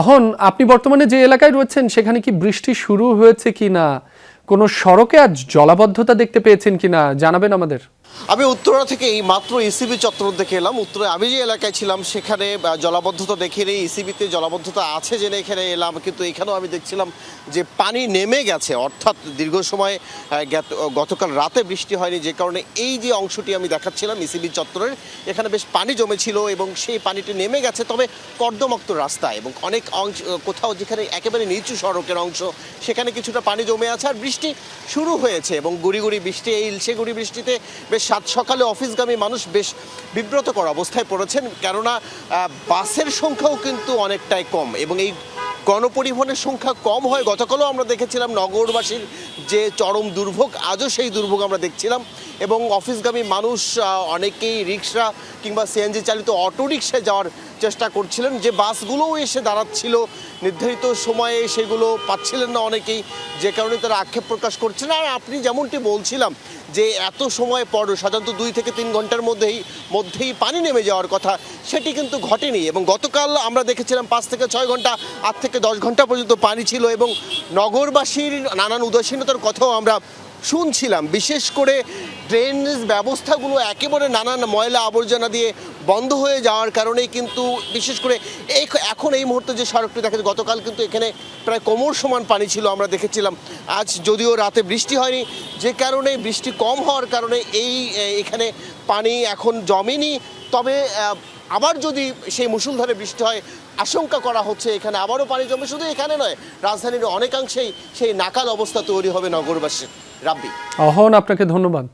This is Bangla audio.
এখন আপনি বর্তমানে যে এলাকায় রয়েছেন সেখানে কি বৃষ্টি শুরু হয়েছে কিনা, কোনো সড়কে আজ জলাবদ্ধতা দেখতে পেয়েছেন কিনা জানাবেন আমাদের। আমি উত্তরা থেকে এই মাত্র ইসিবি চত্বর দেখে এলাম। উত্তরে আমি যে এলাকায় ছিলাম সেখানে জলাবদ্ধতা দেখে নেই, ইসিবিতে জলাবদ্ধতা আছে জেনে এখানে এলাম, কিন্তু এখানেও আমি দেখছিলাম যে পানি নেমে গেছে, অর্থাৎ দীর্ঘ সময় গতকাল রাতে বৃষ্টি হয়নি, যে কারণে এই যে অংশটি আমি দেখাচ্ছিলাম ইসিবি চত্বরের, এখানে বেশ পানি জমেছিল এবং সেই পানিটি নেমে গেছে, তবে কর্দমাক্ত রাস্তা এবং অনেক অংশ কোথাও যেখানে একেবারে নিচু সড়কের অংশ সেখানে কিছুটা পানি জমে আছে। আর বৃষ্টি শুরু হয়েছে এবং গুড়ি গুড়ি বৃষ্টি, এই ইলশে গুড়ি বৃষ্টিতে বেশ সাত সকালে অফিসগামী মানুষ বেশ বিব্রতকর অবস্থায় পড়েছেন, কেননা বাসের সংখ্যাও কিন্তু অনেকটাই কম এবং এই গণপরিবহনের সংখ্যা কম হয়। গতকালও আমরা দেখেছিলাম নগরবাসীর যে চরম দুর্ভোগ, আজও সেই দুর্ভোগ আমরা দেখছিলাম এবং অফিসগামী মানুষ অনেকেই রিক্সা কিংবা সিএনজি চালিত অটোরিকশায় যাওয়ার চেষ্টা করছিলেন, যে বাসগুলোও এসে দাঁড়াচ্ছিল নির্ধারিত সময়ে সেগুলো পাচ্ছিলেন না অনেকেই, যে কারণে তারা আক্ষেপ প্রকাশ করছেন। আর আপনি যেমনটি বলছিলাম যে এত সময় পর সাধারণত 2 থেকে 3 ঘন্টার মধ্যেই পানি নেমে যাওয়ার কথা, সেটি কিন্তু ঘটেনি এবং গতকাল আমরা দেখেছিলাম 5 থেকে 6 ঘন্টা, 8 থেকে 10 ঘন্টা পর্যন্ত পানি ছিল এবং নগরবাসীর নানান উদাসীনতার কথাও আমরা শুনছিলাম। বিশেষ করে ড্রেনেজ ব্যবস্থাগুলো একেবারে নানান ময়লা আবর্জনা দিয়ে বন্ধ হয়ে যাওয়ার কারণেই কিন্তু, বিশেষ করে এখন এই মুহূর্তে যে সড়কটি দেখা যায়, গতকাল কিন্তু এখানে প্রায় কোমর সমান পানি ছিল আমরা দেখেছিলাম। আজ যদিও রাতে বৃষ্টি হয়নি, যে কারণে বৃষ্টি কম হওয়ার কারণে এখানে পানি এখন জমেনি, তবে আবার যদি সেই মুষলধারে বৃষ্টি হয় আশঙ্কা করা হচ্ছে এখানে আবারও পানি জমে। শুধু এখানে নয়, রাজধানীর অনেকাংশেই সেই নাকাল অবস্থা তৈরি হবে নগরবাসীর। রাব্বি, অহন আপনাকে ধন্যবাদ।